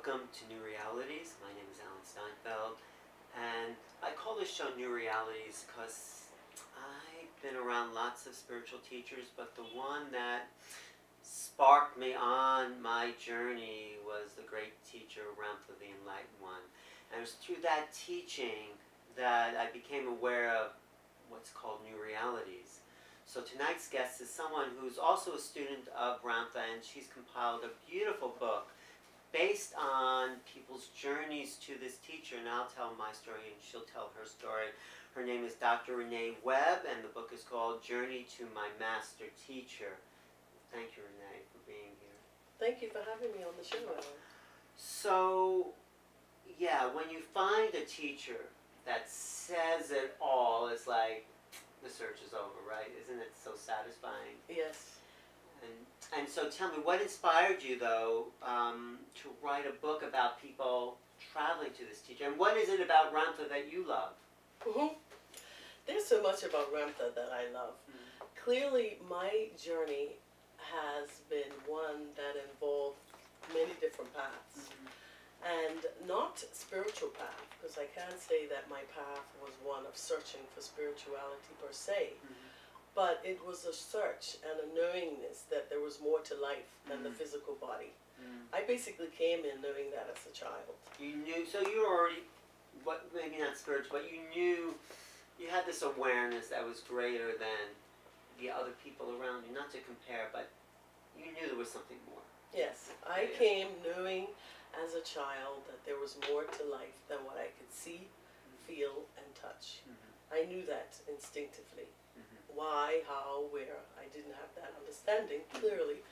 Welcome to New Realities. My name is Alan Steinfeld, and I call this show New Realities because I've been around lots of spiritual teachers, but the one that sparked me on my journey was the great teacher Ramtha, the Enlightened One. And it was through that teaching that I became aware of what's called New Realities. So tonight's guest is someone who's also a student of Ramtha, and she's compiled a beautiful book based on people's journeys to this teacher. And I'll tell my story and she'll tell her story. Her name is Dr. Renee Webb, and the book is called Journey to My Master Teacher. Thank you, Renee, for being here. Thank you for having me on the show, Alan. So, yeah, when you find a teacher that says it all, it's like the search is over, right? Isn't it so satisfying? Yes. And so tell me, what inspired you, though, to write a book about people traveling to this teacher? And what is it about Ramtha that you love? There's so much about Ramtha that I love. Clearly, my journey has been one that involved many different paths. And not spiritual path, because I can't say that my path was one of searching for spirituality per se. But it was a search and a knowingness that there was more to life than the physical body. I basically came in knowing that as a child. You knew, so you were already, maybe not spiritual, but you knew, you had this awareness that was greater than the other people around you. Not to compare, but you knew there was something more. Yes, I came knowing as a child that there was more to life than what I could see, feel, and touch. I knew that instinctively. Why, how, where, I didn't have that understanding clearly.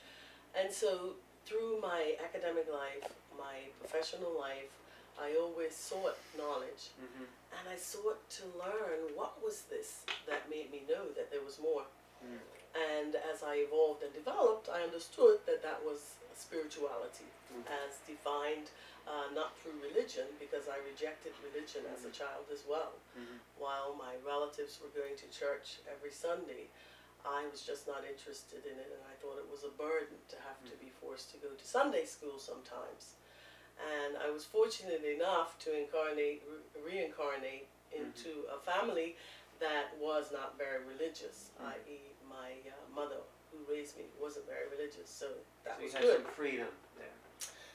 And so through my academic life, my professional life, I always sought knowledge. And I sought to learn what was this that made me know that there was more. And as I evolved and developed, I understood that that was spirituality as defined not through religion, because I rejected religion as a child as well. While my relatives were going to church every Sunday, I was just not interested in it, and I thought it was a burden to have to be forced to go to Sunday school sometimes. And I was fortunate enough to reincarnate into a family that was not very religious, i.e. my mother, who raised me, wasn't very religious, so that was good. So you had some freedom there.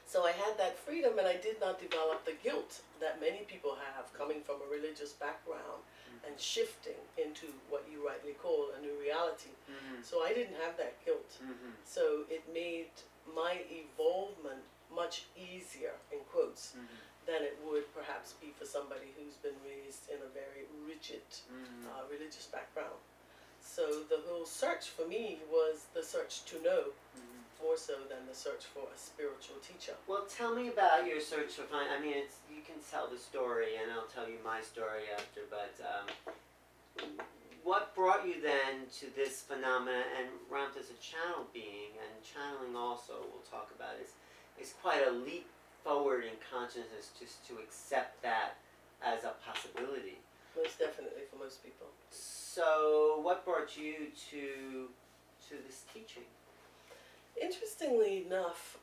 So I had that freedom, and I did not develop the guilt that many people have coming from a religious background and shifting into what you rightly call a new reality. So I didn't have that guilt. So it made my evolvement much easier, in quotes, than it would perhaps be for somebody who's been raised in a very rigid religious background. So the whole search for me was the search to know, more so than the search for a spiritual teacher. Well, tell me about your search to find, I mean, you can tell the story, and I'll tell you my story after, but what brought you then to this phenomena? And Ramtha's a channel being, and channeling also, we'll talk about, is quite a leap forward in consciousness just to accept that as a possibility. Most definitely for most people. So what brought you to this teaching? Interestingly enough,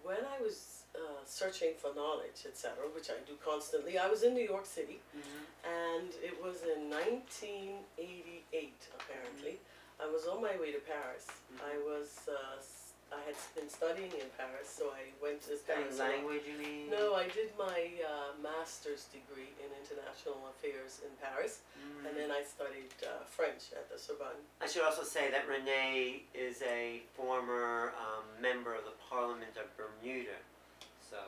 when I was searching for knowledge, etc., which I do constantly, I was in New York City, and it was in 1988, apparently. I was on my way to Paris. I had been studying in Paris, so I went to Paris. Language, you mean? No, I did my master's degree in international affairs in Paris, and then I studied French at the Sorbonne. I should also say that Renee is a former member of the Parliament of Bermuda. So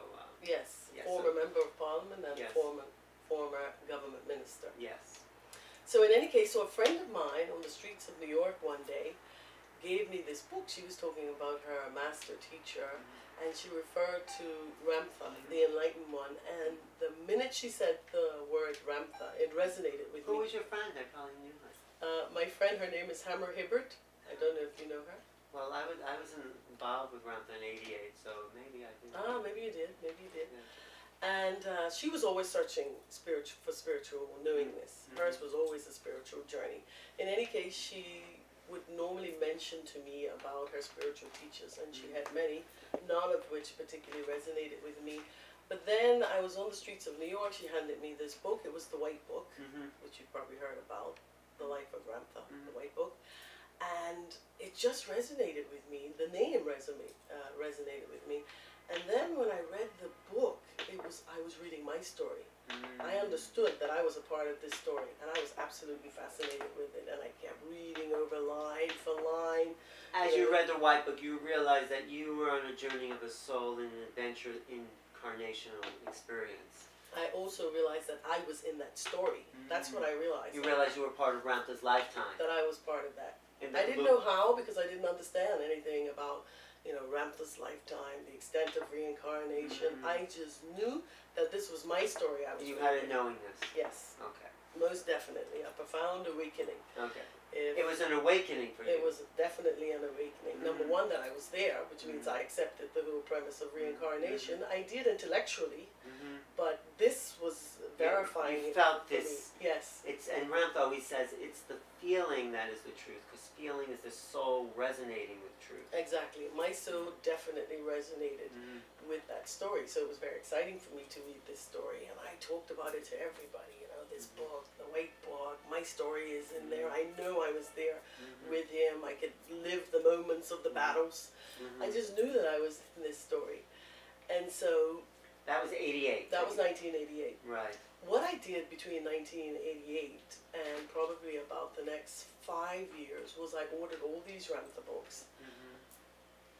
yes, former member of Parliament and former government minister. Yes. So in any case, so a friend of mine on the streets of New York one day gave me this book. She was talking about her master teacher, and she referred to Ramtha, the Enlightened One, and the minute she said the word Ramtha, it resonated with me. Who was your friend? I probably knew her. My friend, her name is Hammer Hibbert. I don't know if you know her. Well, I was involved with Ramtha in '88, so maybe I did. Ah, maybe you did. Maybe you did. Yeah. And she was always searching for spiritual knowingness. Hers was always a spiritual journey. In any case, she would normally mention to me about her spiritual teachers, and she had many, none of which particularly resonated with me. But then I was on the streets of New York. She handed me this book. It was the White Book, which you've probably heard about, The Life of Ramtha, the White Book. And it just resonated with me. The name resonated with me. And then when I read the book, I was reading my story. I understood that I was a part of this story, and I was absolutely fascinated with it. And I kept reading over line for line. As you read the White Book, you realized that you were on a journey of a soul and an adventure, incarnational experience. I also realized that I was in that story. That's what I realized. You realized you were part of Ramtha's lifetime. That I was part of that. I didn't know how, because I didn't understand anything about, Ramtha's lifetime, the extent of reincarnation. I just knew that this was my story. You had a knowingness. Yes. Okay. Most definitely. A profound awakening. Okay. It was an awakening for you. It was definitely an awakening. Number one, that I was there, which means I accepted the whole premise of reincarnation. I did intellectually, but this was verifying you it felt for this. me. Yes. And Ramtha always says it's the feeling that is the truth, because feeling is the soul resonating with truth. Exactly. My soul definitely resonated with that story, so it was very exciting for me to read this story, and I talked about it to everybody. This book, the White Book, my story is in there. I know I was there with him. I could live the moments of the battles. I just knew that I was in this story. And so... That was 88. That was 1988. Right. What I did between 1988 and probably about the next 5 years was I ordered all these Ramtha books.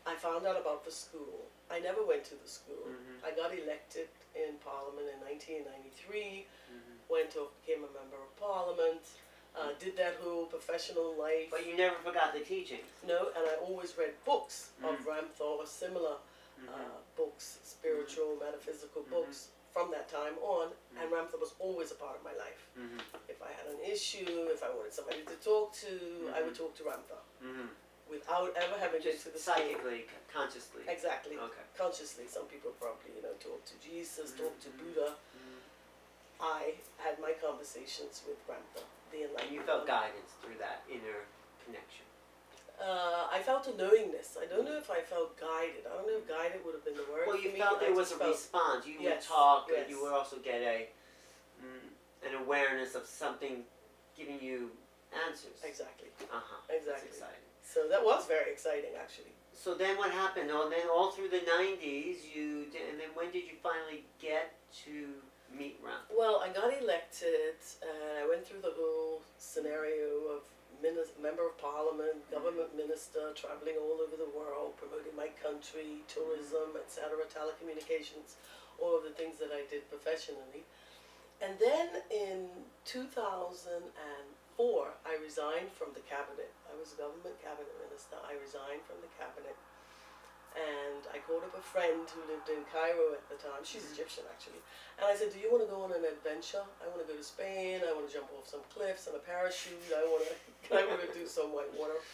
I found out about the school. I never went to the school. I got elected in Parliament in 1993. Went off, became a member of Parliament, did that whole professional life. But you never forgot the teachings. No, and I always read books of Ramtha or similar books, spiritual, metaphysical books from that time on, and Ramtha was always a part of my life. If I had an issue, if I wanted somebody to talk to, I would talk to Ramtha. Without ever having been to the psychically, consciously. Exactly. Okay. Consciously. Some people probably, talk to Jesus, talk to Buddha. I had my conversations with Ramtha, the enlightened. And you felt guidance through that inner connection. I felt a knowingness. I don't know if I felt guided. I don't know if guided would have been the word. Well, you for me. felt there was a response. You would talk, and you would also get an awareness of something giving you answers. Exactly. Exactly. That's exciting. So that was very exciting, actually. So then what happened? Oh, then all through the 90s, and then when did you finally get to meet Ramtha? Well, I got elected, and I went through the whole scenario of member of Parliament, government minister, traveling all over the world, promoting my country, tourism, etc., telecommunications, all of the things that I did professionally. And then in 2004, I resigned from the cabinet. I was a government cabinet minister. I resigned from the cabinet. And I called up a friend who lived in Cairo at the time. She's Egyptian, actually. And I said, do you want to go on an adventure? I want to go to Spain. I want to jump off some cliffs on a parachute. I want to do some whitewater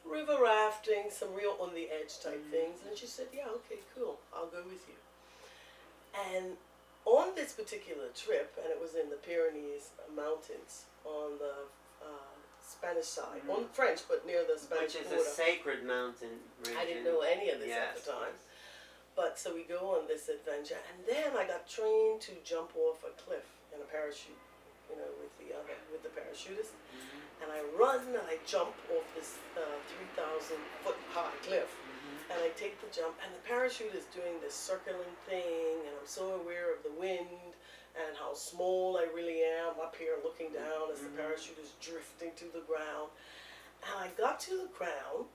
river rafting, some real on-the-edge type things. And she said, yeah, okay, cool. I'll go with you. And on this particular trip, and it was in the Pyrenees Mountains on the Spanish side, on French, but near the Spanish border. Which is a sacred mountain region. I didn't know any of this at the time. But so we go on this adventure, and then I got trained to jump off a cliff in a parachute, with the parachutist. And I run and I jump off this 3,000-foot high cliff. And I take the jump, and the parachute is doing this circling thing, and I'm so aware of the wind and how small I really am up here looking down as the parachute is drifting to the ground. And I got to the ground,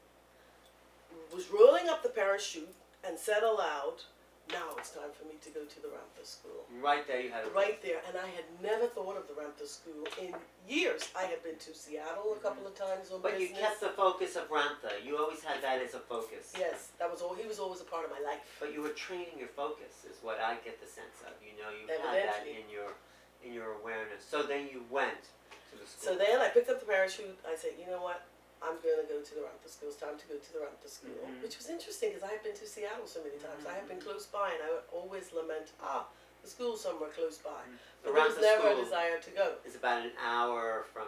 was rolling up the parachute, and said aloud, now it's time for me to go to the Ramtha school. Right there you had it. Right there, and I had never thought of the Ramtha school in years. I had been to Seattle a couple of times on business. But you kept the focus of Ramtha. You always had that as a focus. Yes, that was all. He was always a part of my life. But you were training your focus, is what I get the sense of. You Evidently. had that in your awareness. So then you went to the school. So then I picked up the parachute. I said, you know what? I'm going to go to the Ramtha school. It's time to go to the Ramtha school. Which was interesting because I had been to Seattle so many times. I had been close by, and I would always lament, the school somewhere close by. The But there was Ramtha never a school desire to go. is about an hour from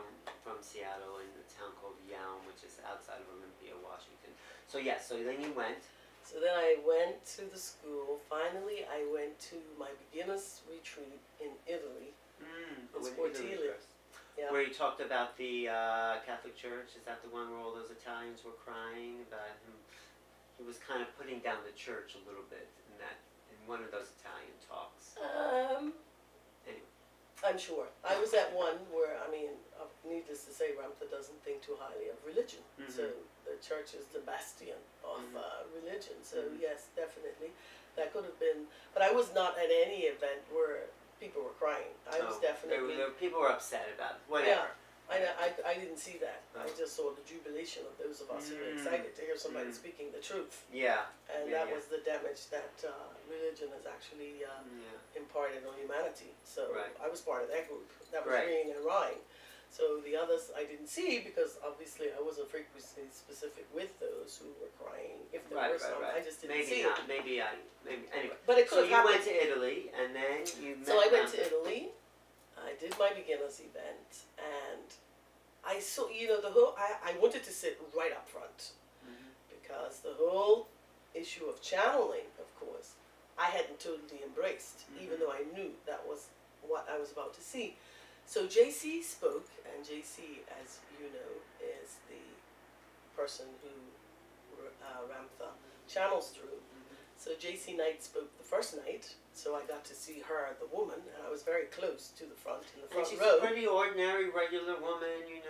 Seattle in a town called Young, which is outside of Olympia, Washington. So yes, so then you went. So then I went to the school. Finally, I went to my beginner's retreat in Italy. In Sportile. Yeah. Where you talked about the Catholic Church. Is that the one where all those Italians were crying about him? He was kind of putting down the church a little bit in one of those Italian talks. Anyway. I'm sure. I was at one where, I mean, needless to say, Ramtha doesn't think too highly of religion. So the church is the bastion of religion. So yes, definitely. That could have been, but I was not at any event where people were crying. I was definitely... people were upset about it, whatever. Yeah. I didn't see that. I just saw the jubilation of those of us who were excited to hear somebody speaking the truth. Yeah. And that was the damage that religion has actually imparted on humanity. So I was part of that group. That was reading and writing. So the others I didn't see because obviously I wasn't frequently specific with those who were crying. If there were some, I just didn't see it. Maybe anyway. But it could have happened. So you went to Italy and then you met So I went to Italy. I did my beginner's event, and I saw, you know, the whole, I wanted to sit right up front, because the whole issue of channeling, of course, I hadn't totally embraced, even though I knew that was what I was about to see. So JC spoke, and JC, as you know, is the person who Ramtha channels through. So JC Knight spoke the first night, so I got to see her, the woman, and I was very close to the front, in the front she's row. A pretty ordinary, regular woman, you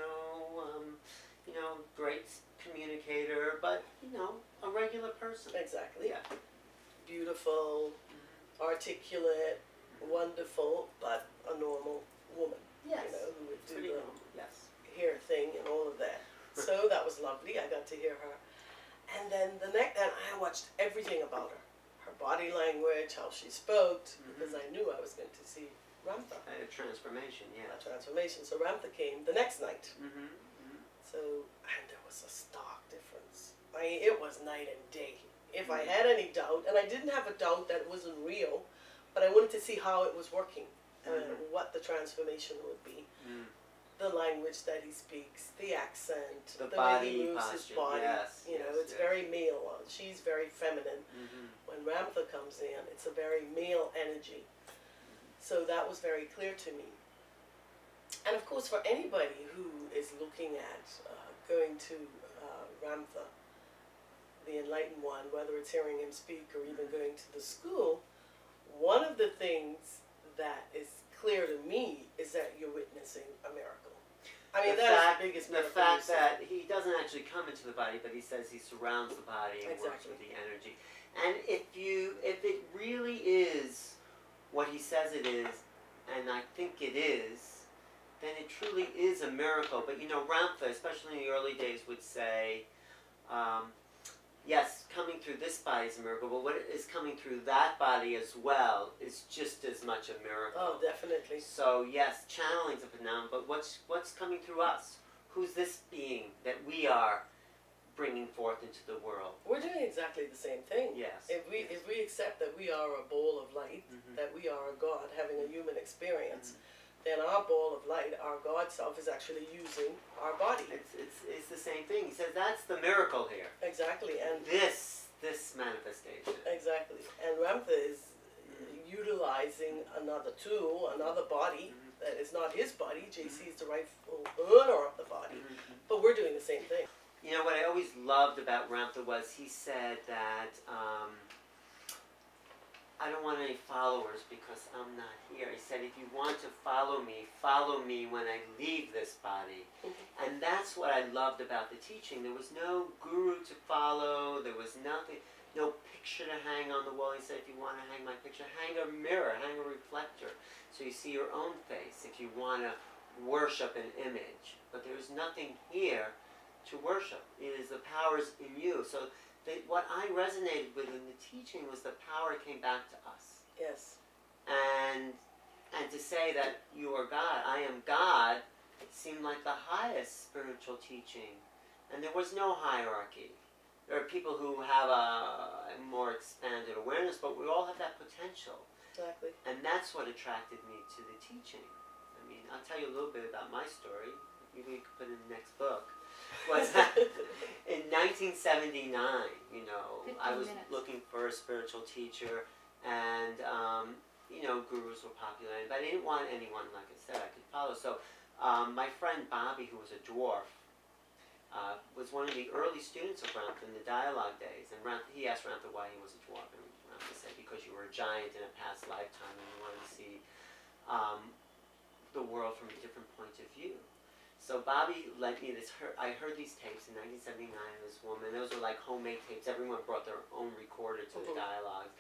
know, great communicator, but, you know, a regular person. Exactly. Yeah. Beautiful, articulate, wonderful, but a normal woman. Yes. You know, who would do Pretty the normal. Yes. hair thing and all of that. So that was lovely. I got to hear her. And then and I watched everything about her. Her body language, how she spoke, because I knew I was going to see Ramtha. A transformation, yeah. A transformation. So Ramtha came the next night. So, and there was a stark difference. I mean, it was night and day. If I had any doubt, and I didn't have a doubt that it wasn't real, but I wanted to see how it was working, what the transformation would be. The language that he speaks, the accent, the way he moves his body. You know, it's very male. She's very feminine. When Ramtha comes in, it's a very male energy. So that was very clear to me. And of course, for anybody who is looking at going to Ramtha, the Enlightened One, whether it's hearing him speak or even going to the school, one of the things that is clear to me is that you're witnessing a miracle. I mean, that's the biggest miracle. The fact that he doesn't actually come into the body, but he says he surrounds the body and works with the energy. And if it really is what he says it is, and I think it is, then it truly is a miracle. But you know, Ramtha, especially in the early days, would say, yes, coming through this body is a miracle, but what is coming through that body as well is just as much a miracle. Oh, definitely. So yes, channeling's a phenomenon, but what's coming through us? Who's this being that we are bringing forth into the world? We're doing exactly the same thing. Yes. If we accept that we are a ball of light, that we are a God having a human experience, then our ball of light, our God self, is actually using our body. It's the same thing. He says that's the miracle here. Exactly. And this manifestation. Exactly. And Ramtha is utilizing another tool, another body that is not his body. JC is the rightful owner of the body. But we're doing the same thing. You know, what I always loved about Ramtha was he said that I don't want any followers because I'm not here. He said, if you want to follow me when I leave this body. And that's what I loved about the teaching. There was no guru to follow. There was nothing, no picture to hang on the wall. He said, if you want to hang my picture, hang a mirror, hang a reflector, so you see your own face if you want to worship an image. But there's nothing here to worship. It is the powers in you. So what I resonated with in the teaching was the power came back to us. Yes. And to say that you are God, I am God, it seemed like the highest spiritual teaching. And there was no hierarchy. There are people who have a more expanded awareness, but we all have that potential. Exactly. And that's what attracted me to the teaching. I mean, I'll tell you a little bit about my story. Maybe we could put it in the next book. Was in 1979, you know, I was looking for a spiritual teacher, and you know, gurus were popular, but I didn't want anyone, like I said, I could follow. So my friend Bobby, who was a dwarf, was one of the early students of Ramtha in the dialogue days, and he asked Ramtha why he was a dwarf, and Ramtha said because you were a giant in a past lifetime and you wanted to see the world from a different point of view. So Bobby lent me this, I heard these tapes in 1979, this woman, those were like homemade tapes, everyone brought their own recorder to the dialogues,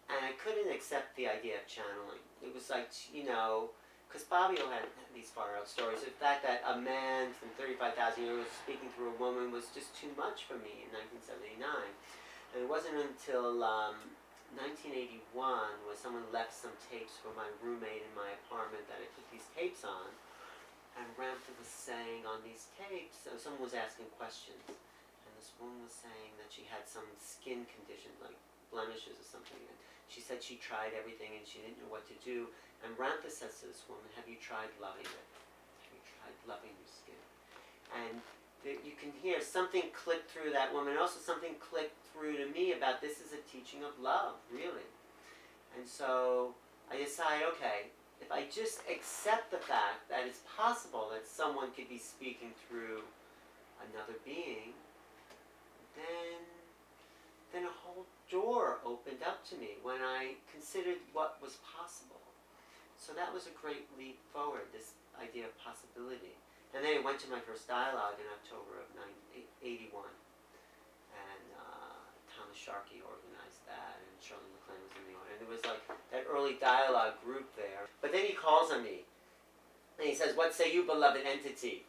and I couldn't accept the idea of channeling. It was like, you know, because Bobby had these far out stories, the fact that a man from 35,000 years speaking through a woman was just too much for me in 1979. And it wasn't until 1981 when someone left some tapes for my roommate in my apartment that I put these tapes on. And Ramtha was saying on these tapes, so someone was asking questions, and this woman was saying that she had some skin condition, like blemishes or something, and she said she tried everything and she didn't know what to do. And Ramtha says to this woman, have you tried loving it? Have you tried loving your skin? And you can hear something click through that woman, also something clicked through to me about this is a teaching of love, really. And so I decided, okay, if I just accept the fact that it's possible that someone could be speaking through another being, then a whole door opened up to me when I considered what was possible. So that was a great leap forward, this idea of possibility. And then I went to my first dialogue in October of 1981, and Thomas Sharkey organized that, and Shirley MacLaine was in the audience. And it was like that early dialogue group there. But then he calls on me, and he says, what say you, beloved entity?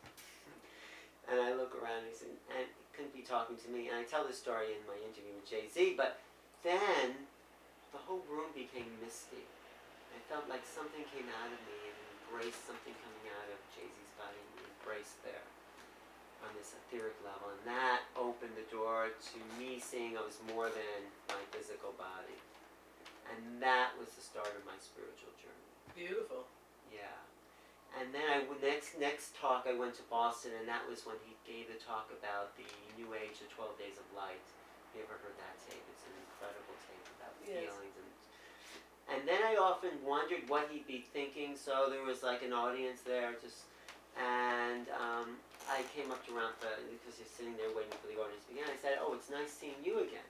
And I look around, and he said, and he couldn't be talking to me. And I tell this story in my interview with Jay-Z, but then the whole room became misty. I felt like something came out of me and embraced something coming out of Jay-Z's body, and embraced there on this etheric level. And that opened the door to me seeing I was more than my physical body. And that was the start of my spiritual journey. Beautiful. Yeah. And then next talk I went to Boston, and that was when he gave the talk about the New Age, the 12 Days of Light. You ever heard that tape? It's an incredible tape about feelings. And then I often wondered what he'd be thinking, so there was like an audience there, and I came up to Ramtha, because he's sitting there waiting for the audience to begin. I said, oh, it's nice seeing you again.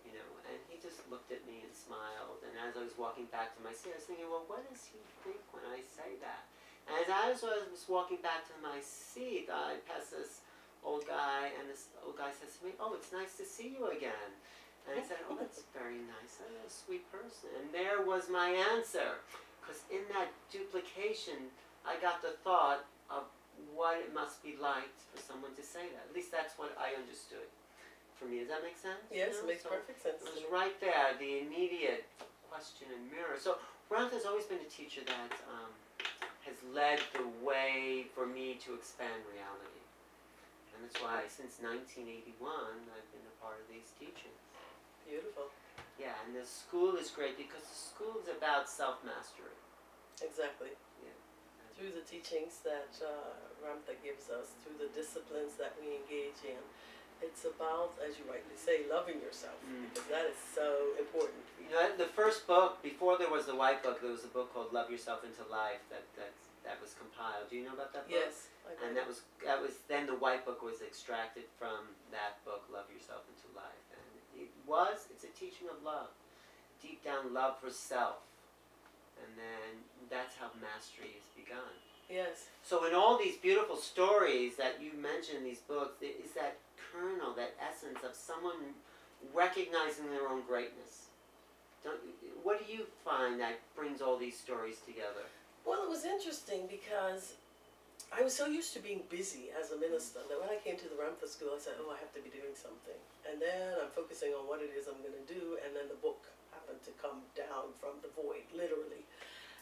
You know, and he just looked at me and smiled, and as I was walking back to my seat, I was thinking, well, what does he think when I say that? And as I was walking back to my seat, I passed this old guy, and this old guy says to me, oh, it's nice to see you again. And I said, oh, that's very nice. I'm a sweet person. And there was my answer. Because in that duplication, I got the thought of what it must be like for someone to say that. At least that's what I understood. For me, does that make sense? Yes, it makes perfect sense. It was right there, the immediate question and mirror. So Ramtha's always been a teacher that has led the way for me to expand reality. And that's why since 1981, I've been a part of these teachings. Beautiful. Yeah, and the school is great because the school is about self-mastery. Exactly. Yeah. Through the teachings that Ramtha gives us, through the disciplines that we engage in, it's about, as you rightly say, loving yourself, because that is so important. You know, the first book, before there was the white book, there was a book called Love Yourself into Life that was compiled. Do you know about that book? Yes. And that was then the white book was extracted from that book, Love Yourself into Life. And it's a teaching of love, deep down love for self, and then that's how mastery has begun. Yes. So in all these beautiful stories that you mention in these books, there is that kernel, that essence of someone recognizing their own greatness. What do you find that brings all these stories together? Well, it was interesting because I was so used to being busy as a minister that when I came to the Ramtha school, I said, oh, I have to be doing something. And then I'm focusing on what it is I'm going to do, and then the book happened to come down from the void, literally.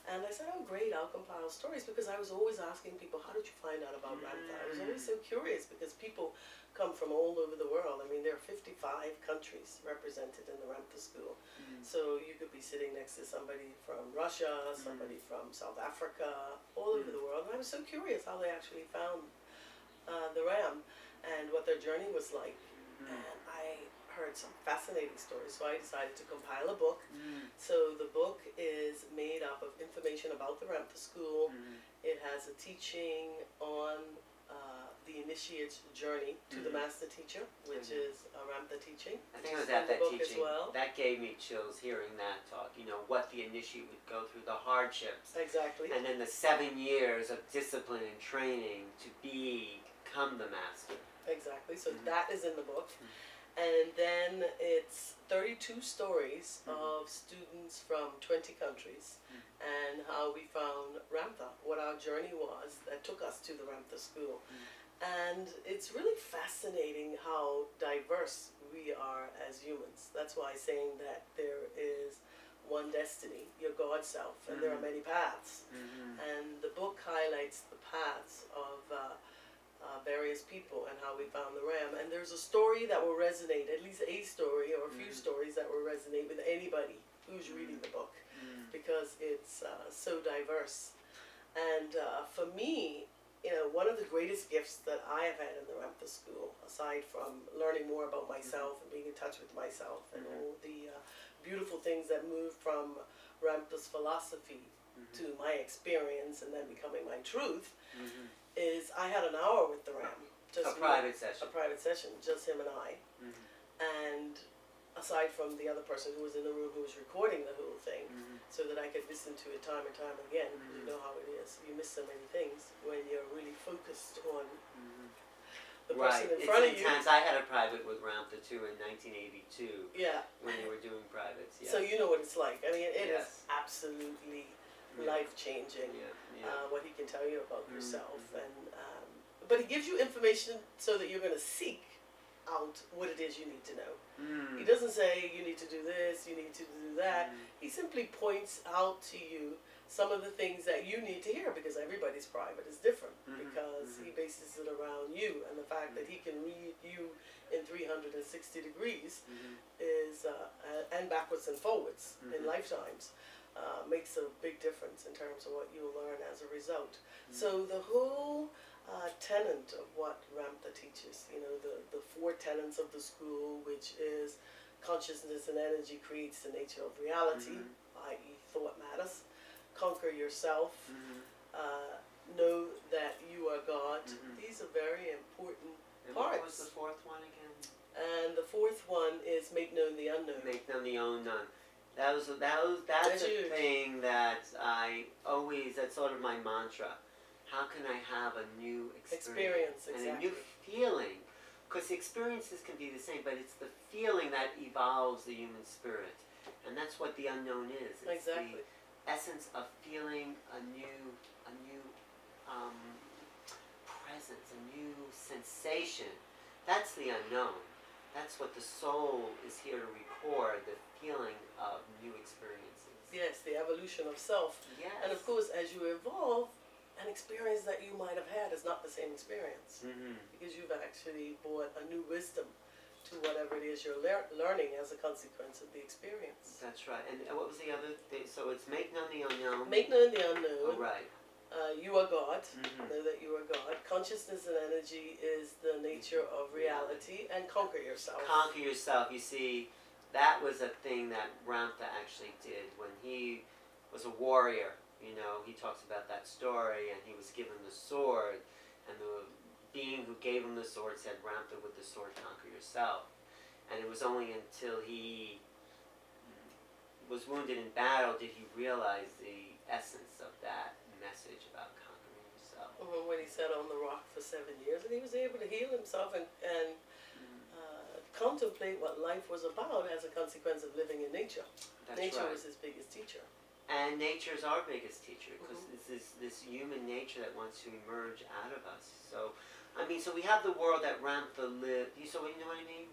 And I said, oh, great, I'll compile stories, because I was always asking people, how did you find out about Ramtha? I was always so curious, because people come from all over the world. I mean, there are 55 countries represented in the Ramtha school. So you could be sitting next to somebody from Russia, somebody from South Africa, all over the world. And I was so curious how they actually found the Ram and what their journey was like. And I heard some fascinating stories, so I decided to compile a book. So the book is made up of information about the Ramtha school. It has a teaching on the initiate's journey to the master teacher, which is a Ramtha teaching. I think it was at that teaching. Well. That gave me chills hearing that talk. You know, what the initiate would go through, the hardships. Exactly. And then the 7 years of discipline and training to become the master. Exactly. So that is in the book. And then it's 32 stories of students from 20 countries and how we found Ramtha, what our journey was that took us to the Ramtha school. And it's really fascinating how diverse we are as humans. That's why saying that there is one destiny, your God self, and there are many paths. And the book highlights the paths of various people and how we found the Ram. And there's a story that will resonate, at least a story or a few stories that will resonate with anybody who's reading the book, because it's so diverse. And for me, you know, one of the greatest gifts that I have had in the Ramtha school, aside from learning more about myself and being in touch with myself and all the beautiful things that moved from Ramtha's philosophy to my experience and then becoming my truth, is I had an hour with the Ram. Just a private session. A private session, just him and I. And aside from the other person who was in the room who was recording the whole thing, so that I could listen to it time and time again. You know how it is. You miss so many things when you're really focused on the person in front of you. Sometimes I had a private with Ramtha too in 1982. Yeah. When they were doing privates. Yes. So you know what it's like. I mean, it is absolutely life-changing. What he can tell you about yourself, and but he gives you information so that you're going to seek out what it is you need to know. He doesn't say you need to do this, you need to do that. He simply points out to you some of the things that you need to hear, because everybody's private is different, because he bases it around you, and the fact that he can read you in 360 degrees is and backwards and forwards in lifetimes makes a big difference in terms of what you'll learn as a result. So the whole tenet of what Ramtha teaches, you know, the 4 tenets of the school, which is consciousness and energy creates the nature of reality, i.e. thought matters, conquer yourself, know that you are God. These are very important parts. What was the 4th one again? And the 4th one is make known the unknown. Make known the unknown. That's a thing that I always, that's sort of my mantra. How can I have a new experience exactly. and a new feeling? Because experiences can be the same, but it's the feeling that evolves the human spirit. And that's what the unknown is. It's the essence of feeling a new presence, a new sensation. That's the unknown. That's what the soul is here to record, the feeling of new experiences. Yes, the evolution of self. Yes. And of course, as you evolve, an experience that you might have had is not the same experience. Because you've actually brought a new wisdom to whatever it is you're learning as a consequence of the experience. That's right. And what was the other thing? So it's make known the unknown. Make known the unknown. Oh, right. You are God. Know that you are God. Consciousness and energy is the nature of reality. And conquer yourself. Conquer yourself. You see, that was a thing that Ramtha actually did when he was a warrior. You know, he talks about that story, and he was given the sword, and the being who gave him the sword said, Ramtha, with the sword conquer yourself. And it was only until he was wounded in battle did he realize the essence of that message about conquering yourself. When he sat on the rock for 7 years, and he was able to heal himself and contemplate what life was about as a consequence of living in nature. That's nature right. was his biggest teacher. And nature is our biggest teacher, because it's this human nature that wants to emerge out of us. So I mean, so we have the world that Ramtha lived. You know what I mean?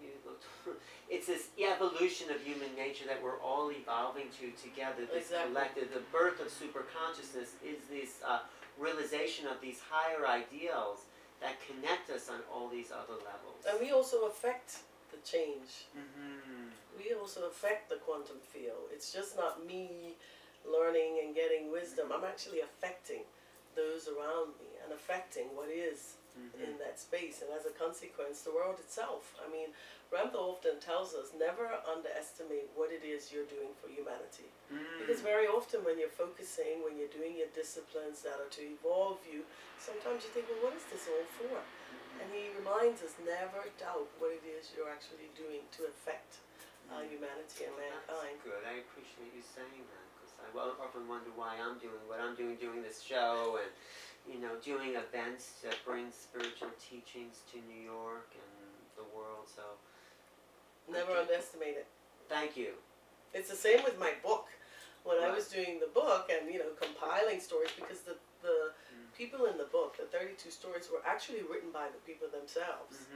It's this evolution of human nature that we're all evolving to together. This collective, the birth of superconsciousness is this realization of these higher ideals that connect us on all these other levels. And we also affect the change. Mm-hmm. We also affect the quantum field. It's just not me learning and getting wisdom. I'm actually affecting those around me and affecting what is in that space, and as a consequence, the world itself. I mean, Ramtha often tells us never underestimate what it is you're doing for humanity. Because very often when you're focusing, when you're doing your disciplines that are to evolve you, sometimes you think, well, what is this all for? And he reminds us, never doubt what it is you're actually doing to affect humanity and mankind. That's good. I appreciate you saying that, because I often wonder why I'm doing what I'm doing this show, and doing events to bring spiritual teachings to New York and the world. So never underestimate it. Thank you. It's the same with my book. When I was doing the book and compiling stories, because the people in the book, the 32 stories, were actually written by the people themselves.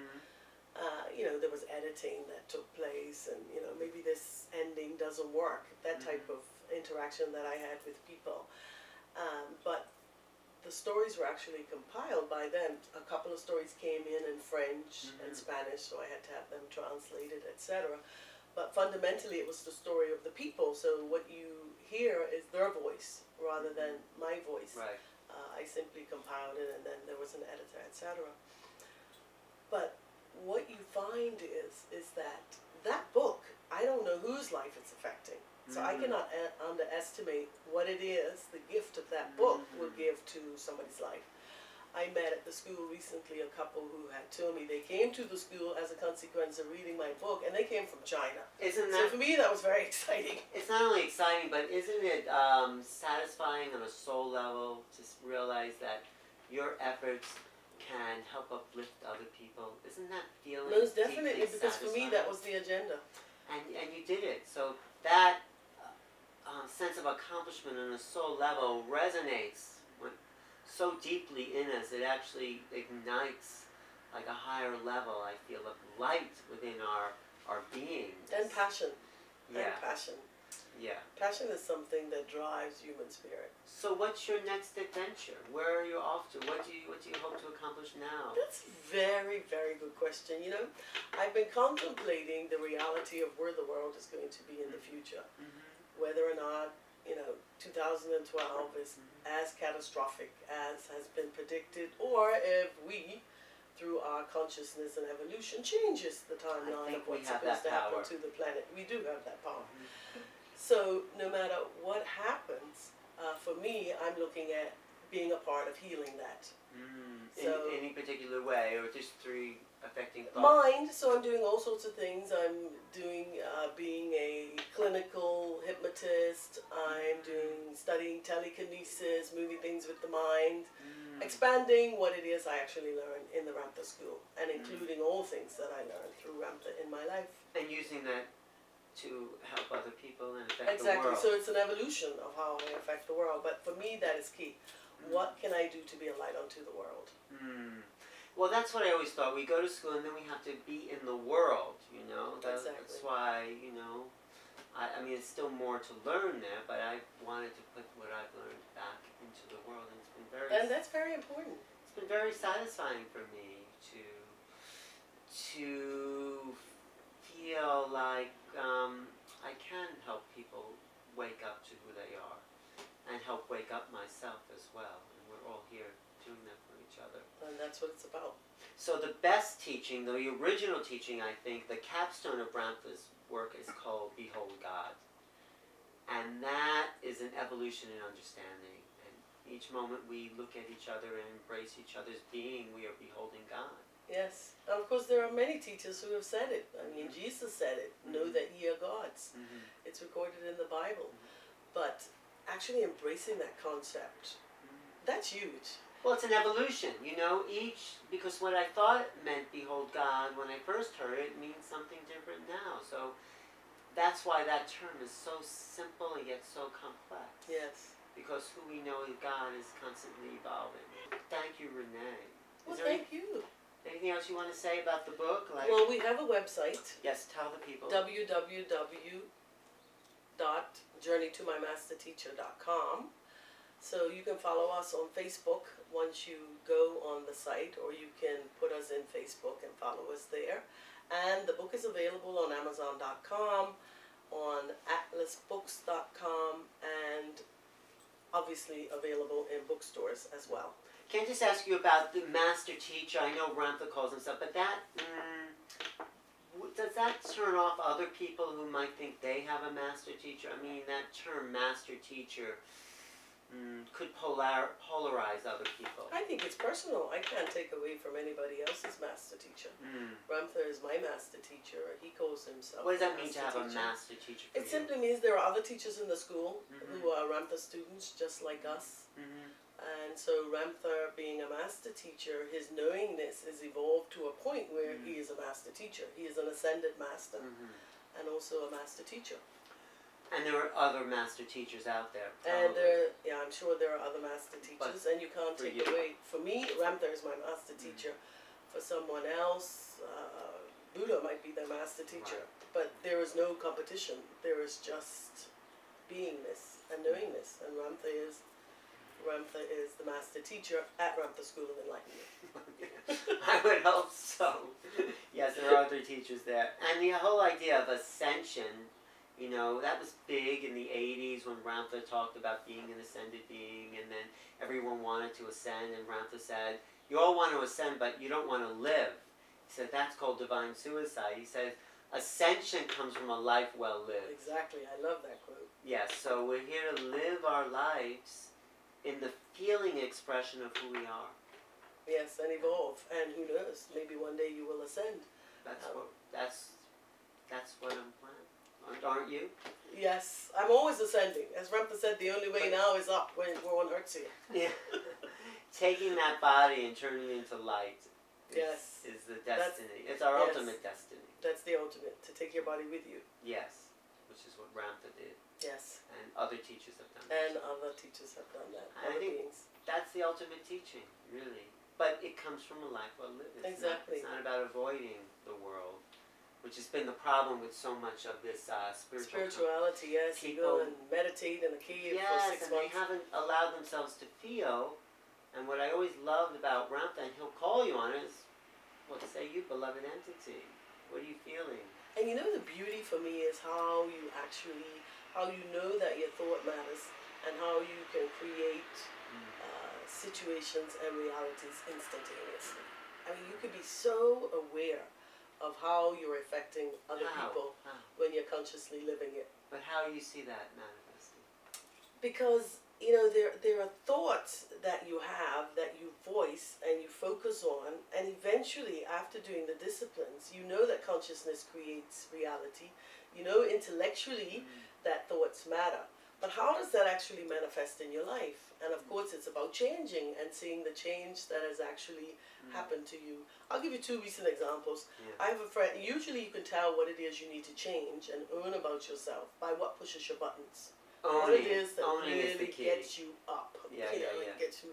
There was editing that took place, and maybe this ending doesn't work. That type of interaction that I had with people, but the stories were actually compiled by them. A couple of stories came in French and Spanish, so I had to have them translated, etc. But fundamentally, it was the story of the people. So what you hear is their voice rather than my voice. Right. I simply compiled it, and then there was an editor, etc. But what you find is that book, I don't know whose life it's affecting. So I cannot underestimate what it is the gift of that book will give to somebody's life. I met at the school recently a couple who had told me they came to the school as a consequence of reading my book, and they came from China. So for me, that was very exciting. It's not only exciting, but isn't it satisfying on a soul level to realize that your efforts can help uplift other people? Isn't that feeling Most definitely, because for me, that was the agenda. And you did it. So that sense of accomplishment on a soul level resonates so deeply in us. It actually ignites like a higher level, I feel, of light within our being. And passion. Yeah. And passion. Yeah. Passion is something that drives human spirit. So what's your next adventure? Where are you off to? What do you hope to accomplish now? That's a very, very good question. I've been contemplating the reality of where the world is going to be in the future. Whether or not, 2012 is as catastrophic as has been predicted, or if we, through our consciousness and evolution, changes the timeline of what's supposed to happen to the planet. We do have that power. So no matter what happens, for me, I'm looking at being a part of healing that. So, in any particular way, or just through affecting thoughts? Mind, so I'm doing all sorts of things. I'm doing, being a clinical hypnotist. I'm studying telekinesis, moving things with the mind, expanding what it is I actually learned in the Ramtha school, and including all things that I learned through Ramtha in my life. And using that to help other people and affect the Exactly. world. So it's an evolution of how I affect the world. But for me, that is key. What can I do to be a light unto the world? Well, that's what I always thought. We go to school and then we have to be in the world, That's why, I mean, it's still more to learn there, but I wanted to put what I've learned back into the world. And it's been very... And that's very important. It's been very satisfying for me to feel like I can help people wake up to who they are and help wake up myself as well. And we're all here doing that for each other. And that's what it's about. So the best teaching, the original teaching, I think, the capstone of Ramtha's work is called Behold God. And that is an evolution in understanding. And each moment we look at each other and embrace each other's being, we are beholding God. Yes. And of course, there are many teachers who have said it. I mean, Jesus said it. Know that ye are gods. It's recorded in the Bible. But actually embracing that concept, that's huge. Well, it's an evolution, because what I thought meant behold God when I first heard it means something different now. So that's why that term is so simple and yet so complex. Yes. Because who we know as God is constantly evolving. Thank you, Renee. Well, thank you. Anything else you want to say about the book? Like, Well, we have a website, yes, tell the people. www.journeytomymasterteacher.com. So you can follow us on Facebook once you go on the site, or you can put us in Facebook and follow us there. And the book is available on Amazon.com, on atlasbooks.com, and obviously available in bookstores as well. Can I just ask you about the master teacher? I know Ramtha calls himself, but that, does that turn off other people who might think they have a master teacher? I mean, that term master teacher could polarize other people. I think it's personal. I can't take away from anybody else's master teacher. Ramtha is my master teacher. He calls himself. What does that mean to have a master teacher for It you? simply means there are other teachers in the school who are Ramtha students just like us. And so Ramtha, being a master teacher, his knowingness is evolved to a point where he is a master teacher. He is an ascended master and also a master teacher. And there are other master teachers out there. And I'm sure there are other master teachers, and you can't take away. For me, Ramtha is my master teacher. For someone else, Buddha might be their master teacher. But there is no competition. There is just beingness and knowingness. And Ramtha is the master teacher at Ramtha School of Enlightenment. I would hope so. Yes, there are other teachers there. And the whole idea of ascension, you know, that was big in the 80s when Ramtha talked about being an ascended being, and then everyone wanted to ascend, and Ramtha said, you all want to ascend, but you don't want to live. He said, that's called divine suicide. He said, ascension comes from a life well lived. Exactly, I love that quote. Yes, so we're here to live our lives in the feeling expression of who we are. Yes, and evolve, and who knows, maybe one day you will ascend. That's what I'm planning. Aren't you? Yes, I'm always ascending. As Ramtha said, the only way now is up when one hurts you. Yeah. Taking that body and turning it into light is the destiny. It's our ultimate destiny. That's the ultimate, to take your body with you. Yes, which is what Ramtha did. Yes. And other teachers have done that. And other teachers have done that. I think that's the ultimate teaching, really. But it comes from a life well lived. Exactly. It's not about avoiding the world, which has been the problem with so much of this spirituality. Yes, you go and meditate in a cave for 6 months. They haven't allowed themselves to feel. And what I always loved about Ramtha, and he'll call you on it, is, what say you, beloved entity? What are you feeling? And you know, the beauty for me is how you know that your thought matters, and how you can create situations and realities instantaneously. I mean, you could be so aware of how you're affecting other people when you're consciously living it. But how do you see that manifesting? Because, you know, there are thoughts that you have, that you voice and you focus on, and eventually, after doing the disciplines, you know that consciousness creates reality. You know intellectually that thoughts matter. But how does that actually manifest in your life? And of course, it's about changing and seeing the change that has actually happened to you. I'll give you 2 recent examples. I have a friend, usually you can tell what it is you need to change and own about yourself by what pushes your buttons. What it is that really gets you up. Gets you.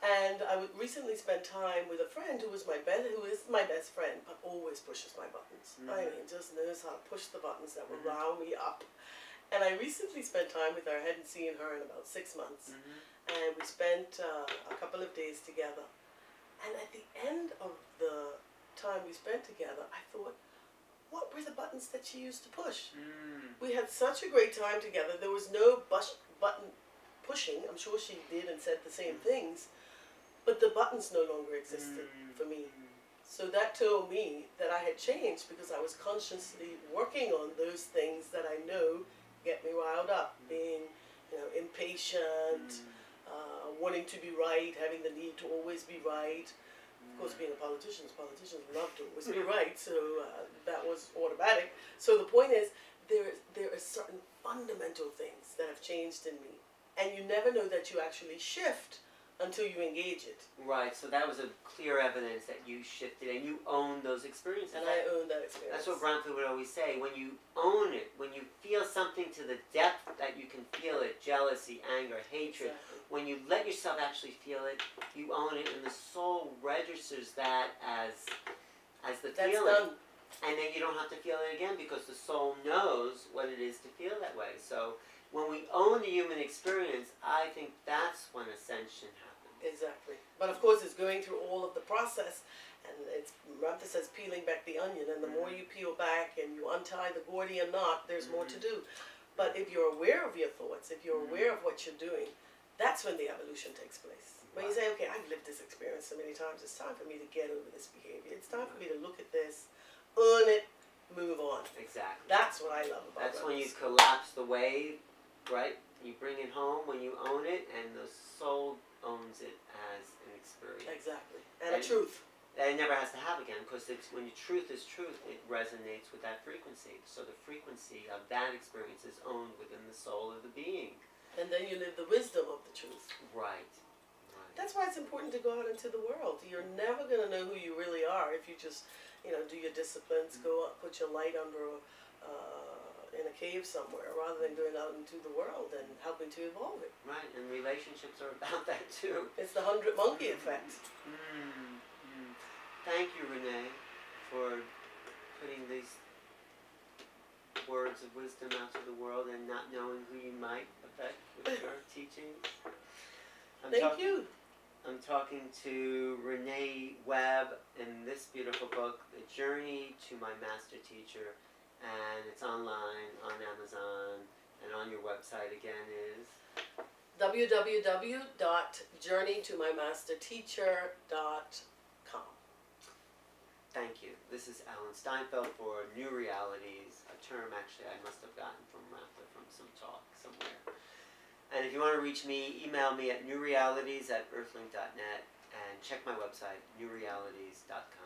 And I would recently spend time with a friend who is my best friend, but always pushes my buttons. I mean, just knows how to push the buttons that will rile me up. And I recently spent time with her. I hadn't seen her in about 6 months. And we spent a couple of days together. And at the end of the time we spent together, I thought, what were the buttons that she used to push? We had such a great time together. There was no button pushing. I'm sure she did and said the same things. But the buttons no longer existed for me. So that told me that I had changed, because I was consciously working on those things that I know get me riled up, being, you know, impatient, wanting to be right, having the need to always be right. Of course, being a politician, politicians love to always be right, so that was automatic. So the point is, there are certain fundamental things that have changed in me, and you never know that you actually shift until you engage it. Right, so that was a clear evidence that you shifted and you owned those experiences. And I owned that experience. That's what Ramtha would always say. When you own it, when you feel something to the depth that you can feel it, jealousy, anger, hatred. Exactly. When you let yourself actually feel it, you own it, and the soul registers that as the That's feeling. done. And then you don't have to feel it again because the soul knows what it is to feel that way. So when we own the human experience, I think that's when ascension happens. Exactly. But of course, it's going through all of the process, and it's Ramtha says peeling back the onion, and the more you peel back and you untie the Gordian knot, there's more to do. But if you're aware of your thoughts, if you're aware of what you're doing, that's when the evolution takes place. When you say, okay, I've lived this experience so many times, it's time for me to get over this behavior. It's time for me to look at this, earn it, move on. Exactly. That's what I love about That's when you Ramtha. collapse the wave, right? You bring it home when you own it, and the soul owns it as an experience. Exactly. And a truth. That it never has to have again, because when your truth is truth, it resonates with that frequency. So the frequency of that experience is owned within the soul of the being. And then you live the wisdom of the truth. Right. That's why it's important to go out into the world. You're never going to know who you really are if you just, do your disciplines, go out, put your light under in a cave somewhere, rather than going out into the world and helping to evolve it. Right, and relationships are about that too. It's the 100 monkey effect. Thank you, Renee, for putting these words of wisdom out to the world and not knowing who you might affect with your teachings. Thank you. I'm talking to Renee Webb in this beautiful book, The Journey to My Master Teacher, and it's online on Amazon, and on your website again is www.journeytomymasterteacher.com. Thank you. This is Alan Steinfeld for New Realities, a term actually I must have gotten from Ramtha from some talk somewhere. And if you want to reach me, email me at newrealities@earthlink.net and check my website, newrealities.com.